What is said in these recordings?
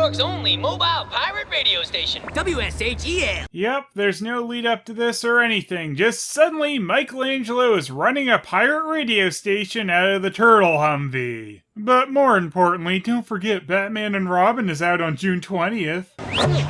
York's only mobile pirate radio station, WSHEL. Yep, there's no lead up to this or anything. Just suddenly Michelangelo is running a pirate radio station out of the turtle humvee. But more importantly, don't forget Batman and Robin is out on June 20th.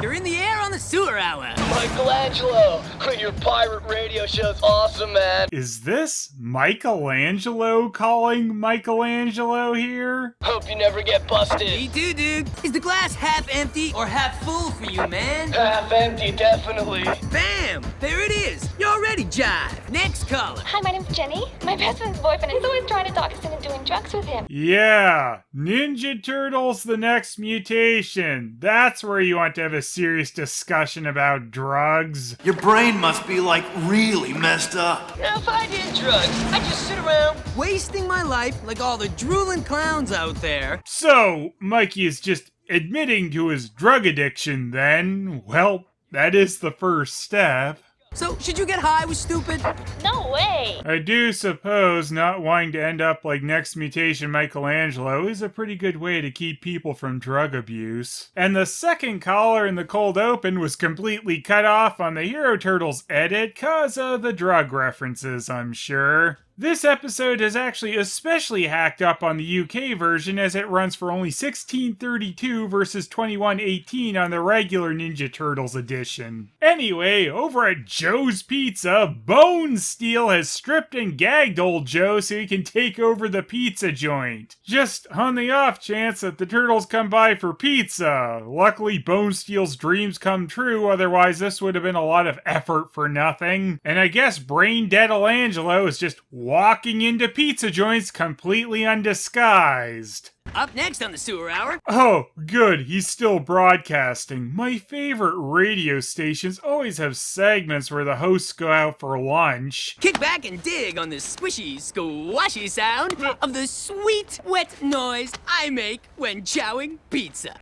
You're in the air on the sewer hour. Michelangelo, your pirate radio show's awesome, man. Is this Michelangelo calling Michelangelo here? Hope you never get busted. Me too, dude. Is the glass half empty or half full for you, man? Half empty, definitely. Bam! There it is. You already jive. Next caller. Hi, my name's Jenny. My best friend's boyfriend is always trying to talk us into doing drugs with him. Yeah, Ninja Turtles the next mutation. That's where you want to have a serious discussion about drugs. Your brain must be like really messed up. Now, if I did drugs, I'd just sit around. Wasting my life like all the drooling clowns out there. So, Mikey is just admitting to his drug addiction then. Well, that is the first step. So, should you get high with stupid? No way. I do suppose not wanting to end up like Next Mutation Michelangelo is a pretty good way to keep people from drug abuse. And the second caller in the cold open was completely cut off on the Hero Turtles edit cause of the drug references, I'm sure. This episode is actually especially hacked up on the UK version as it runs for only $16.32 versus $21.18 on the regular Ninja Turtles edition. Anyway, over at Joe's Pizza, Bonesteel has stripped and gagged old Joe so he can take over the pizza joint. Just on the off chance that the Turtles come by for pizza. Luckily, Bonesteel's dreams come true, otherwise this would have been a lot of effort for nothing. And I guess brain dead Michelangelo is just walking into pizza joints completely undisguised. Up next on the sewer hour. Oh, good, he's still broadcasting. My favorite radio stations always have segments where the hosts go out for lunch. Kick back and dig on the squishy, squashy sound of the sweet, wet noise I make when chowing pizza.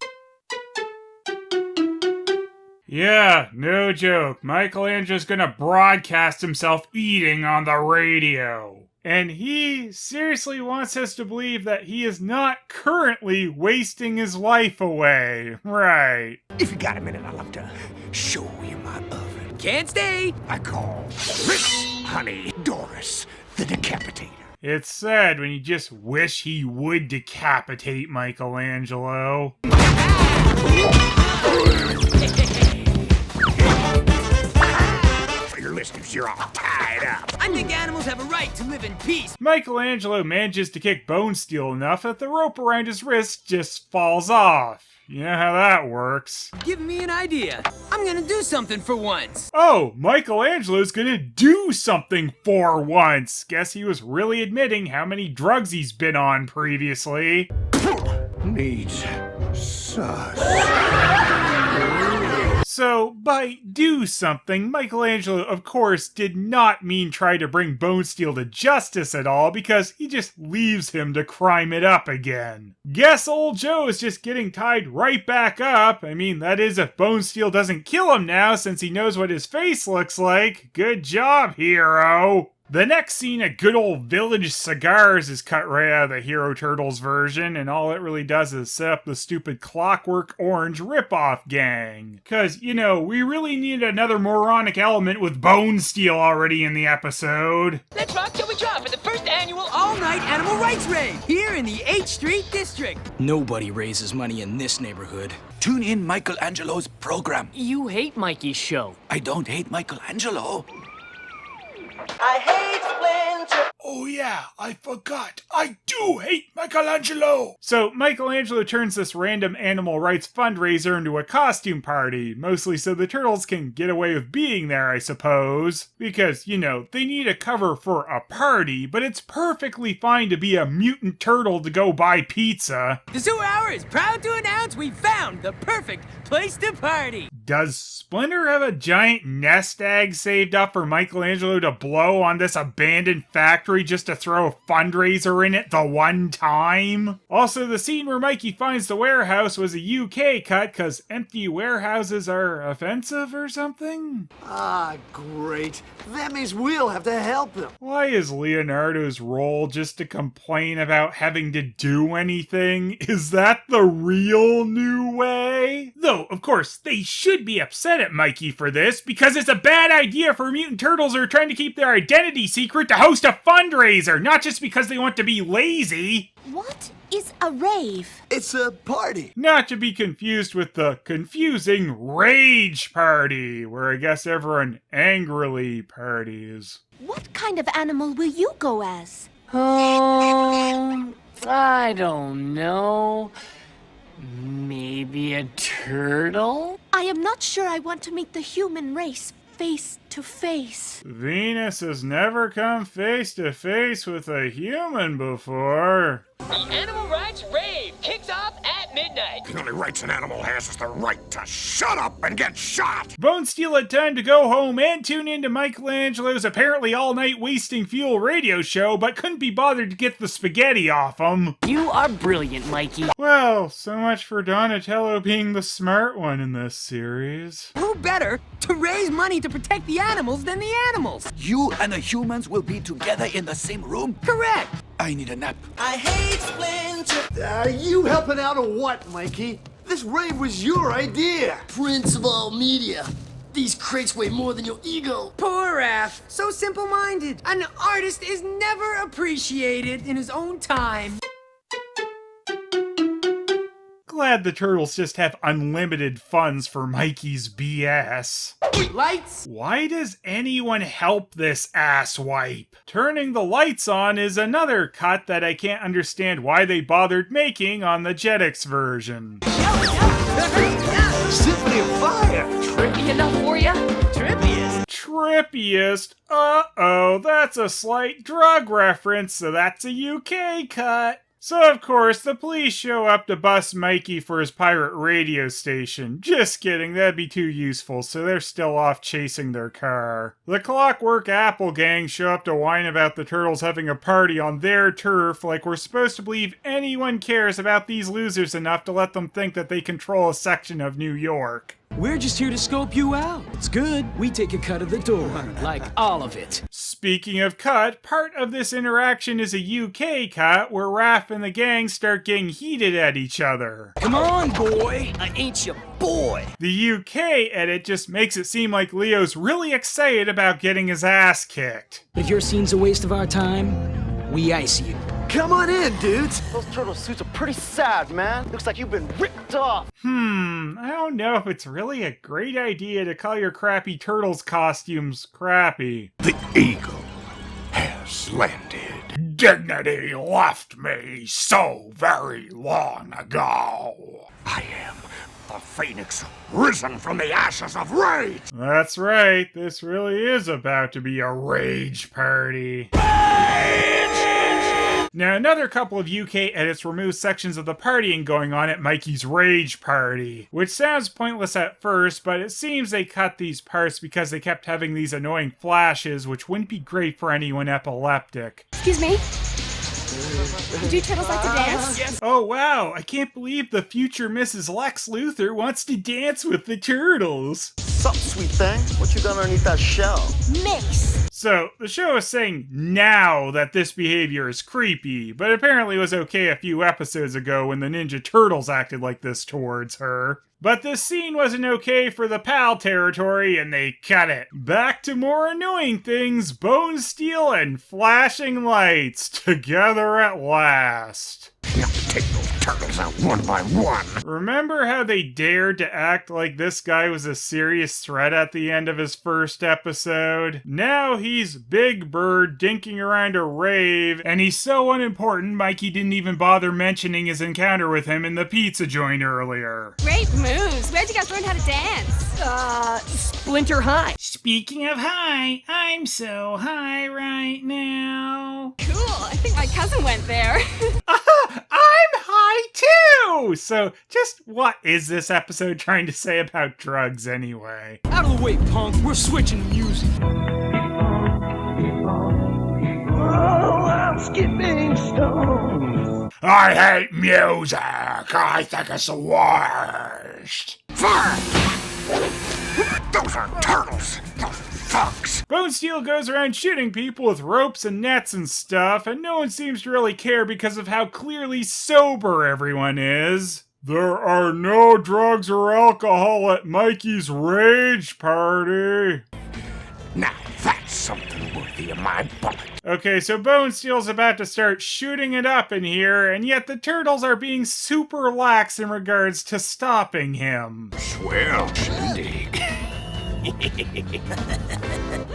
Yeah, no joke. Michelangelo's gonna broadcast himself eating on the radio. And he seriously wants us to believe that he is not currently wasting his life away. Right. If you got a minute, I'd love to show you my oven. Can't stay. I call this Honey Doris the Decapitator. It's sad when you just wish he would decapitate Michelangelo. For your listeners, you're all tied up. I think animals have a right to live in peace. Michelangelo manages to kick Bonesteel enough that the rope around his wrist just falls off. You know how that works. Give me an idea. I'm gonna do something for once. Oh, Michelangelo's gonna do something for once. Guess he was really admitting how many drugs he's been on previously. Needs sus. So, by do something, Michelangelo, of course, did not mean try to bring Bonesteel to justice at all, because he just leaves him to crime it up again. Guess old Joe is just getting tied right back up. I mean, that is if Bonesteel doesn't kill him now, since he knows what his face looks like. Good job, hero! The next scene at good old Village Cigars is cut right out of the Hero Turtles version, and all it really does is set up the stupid Clockwork Orange ripoff gang. Cause, you know, we really need another moronic element with Bonesteel already in the episode. Let's rock till we drop for the first annual all-night animal rights rave here in the H Street District. Nobody raises money in this neighborhood. Tune in Michelangelo's program. You hate Mikey's show. I don't hate Michelangelo. I hate Splinter. Oh yeah, I forgot. I do hate Michelangelo! So Michelangelo turns this random animal rights fundraiser into a costume party, mostly so the turtles can get away with being there, I suppose. Because, you know, they need a cover for a party, but it's perfectly fine to be a mutant turtle to go buy pizza. The sewer hour is proud to announce we found the perfect place to party. Does Splinter have a giant nest egg saved up for Michelangelo to blow on this abandoned factory just to throw a fundraiser in it the one time? Also, the scene where Mikey finds the warehouse was a UK cut because empty warehouses are offensive or something? Ah, great. That means we'll have to help him. Why is Leonardo's role just to complain about having to do anything? Is that the real new way? Though, of course, they should be upset at Mikey for this because it's a bad idea for mutant turtles who are trying to keep their identity secret to host a fundraiser, not just because they want to be lazy. What is a rave? It's a party. Not to be confused with the confusing rage party, where I guess everyone angrily parties. What kind of animal will you go as? I don't know. Maybe a turtle? I am not sure I want to meet the human race face to face. Venus has never come face to face with a human before. The Animal Rights Rave kicks off at midnight. The only rights an animal has is the right to shut up and get shot. Bonesteel had time to go home and tune into Michelangelo's apparently all-night wasting fuel radio show, but couldn't be bothered to get the spaghetti off him. You are brilliant, Mikey. Well, so much for Donatello being the smart one in this series. Who better to raise money to protect the animals than the animals? You and the humans will be together in the same room? Correct. I need a nap. I hate Splinter. You helping out or what, Mikey? This rave was your idea. Prince of all media. These crates weigh more than your ego. Poor Raph. So simple-minded. An artist is never appreciated in his own time. Glad the turtles just have unlimited funds for Mikey's BS. Lights? Why does anyone help this asswipe? Turning the lights on is another cut that I can't understand why they bothered making on the Jetix version. Symphony of Fire. Trippy enough for ya? Trippiest? Uh-oh, that's a slight drug reference, so that's a UK cut. So, of course, the police show up to bust Mikey for his pirate radio station. Just kidding, that'd be too useful, so they're still off chasing their car. The Clockwork Apple gang show up to whine about the turtles having a party on their turf, like we're supposed to believe anyone cares about these losers enough to let them think that they control a section of New York. We're just here to scope you out. It's good. We take a cut of the door. Like all of it. Speaking of cut, part of this interaction is a UK cut where Raph and the gang start getting heated at each other. Come on, boy. I ain't your boy. The UK edit just makes it seem like Leo's really excited about getting his ass kicked. If your scene's a waste of our time, we ice you. Come on in, dudes. Those turtle suits are pretty sad, man. Looks like you've been ripped off. I don't know if it's really a great idea to call your crappy turtles costumes crappy. The eagle has landed. Dignity left me so very long ago. I am the phoenix risen from the ashes of rage. That's right, this really is about to be a rage party. Now, another couple of UK edits remove sections of the partying going on at Mikey's rage party, which sounds pointless at first, but it seems they cut these parts because they kept having these annoying flashes, which wouldn't be great for anyone epileptic. Excuse me? Do turtles like to dance? Yes. Oh wow, I can't believe the future Mrs. Lex Luthor wants to dance with the turtles. Sup, sweet thing? What you got underneath that shell? Mace. So, the show is saying now that this behavior is creepy, but apparently it was okay a few episodes ago when the Ninja Turtles acted like this towards her. But this scene wasn't okay for the PAL territory, and they cut it. Back to more annoying things, Bonesteel and flashing lights, together at last. Now take those turtles out one by one. Remember how they dared to act like this guy was a serious threat at the end of his first episode? Now he's Big Bird dinking around a rave, and he's so unimportant Mikey didn't even bother mentioning his encounter with him in the pizza joint earlier. Great moves. Where'd you guys learn how to dance? Splinter High. Speaking of high, I'm so high right now. Cool. I think my cousin went there. I'm high I too! So, just what is this episode trying to say about drugs anyway? Out of the way, punk. We're switching music. Oh, I'm skipping stones. I hate music. I think it's the worst. Fire! Those are turtles. Those fucks. Bonesteel goes around shooting people with ropes and nets and stuff, and no one seems to really care because of how clearly sober everyone is. There are no drugs or alcohol at Mikey's rage party. Now that's something worthy of my bullet. Okay, so Bonesteel's about to start shooting it up in here, and yet the turtles are being super lax in regards to stopping him. Swell shindig.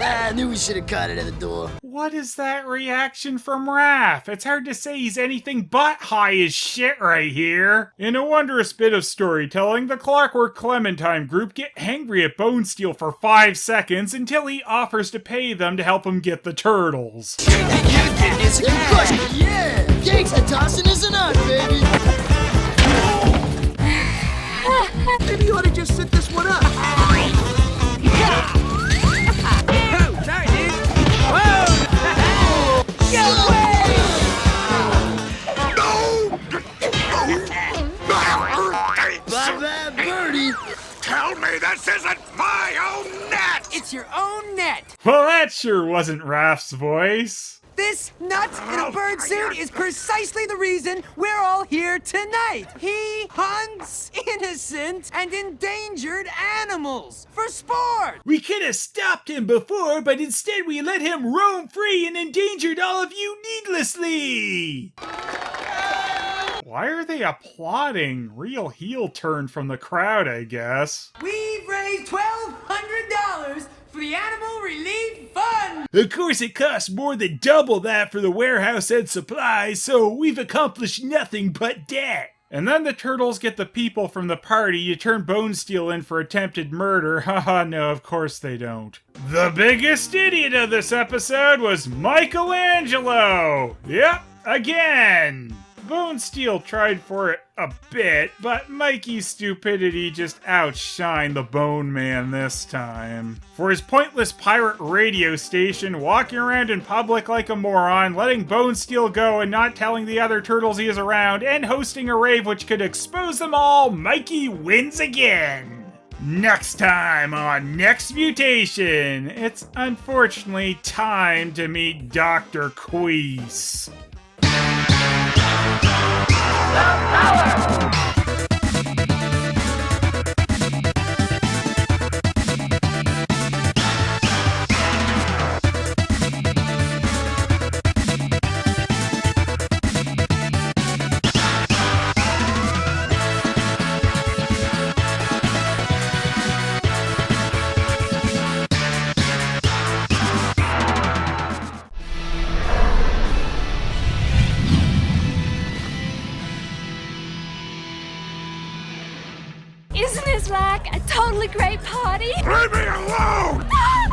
I knew we should have caught it at the door. What is that reaction from Raph? It's hard to say he's anything but high as shit right here. In a wondrous bit of storytelling, the Clockwork Clementine group get angry at Bonesteel for 5 seconds until he offers to pay them to help him get the turtles. Yeah! Gangsta tossing isn't on, baby! Maybe you ought to just sit this one up. Sorry, dude. Whoa! Bye-bye, birdie! Tell me this isn't my own net! It's your own net. Well, that sure wasn't Raph's voice. This nut in a bird suit is precisely the reason we're all here tonight. He hunts innocent and endangered animals for sport. We could have stopped him before, but instead we let him roam free and endangered all of you needlessly. Why are they applauding? Real heel turn from the crowd, I guess. We've raised $1,200 for the Animal Relief Fund. Of course, it costs more than double that for the warehouse and supplies, so we've accomplished nothing but debt. And then the turtles get the people from the party to turn Bonesteel in for attempted murder. Haha, no, of course they don't. The biggest idiot of this episode was Michelangelo! Yep, again! Bonesteel tried for it a bit, but Mikey's stupidity just outshined the Bone Man this time. For his pointless pirate radio station, walking around in public like a moron, letting Bonesteel go and not telling the other turtles he is around, and hosting a rave which could expose them all, Mikey wins again! Next time on Next Mutation, it's unfortunately time to meet Dr. Queese. Isn't this like a totally great party? Leave me alone! Ah!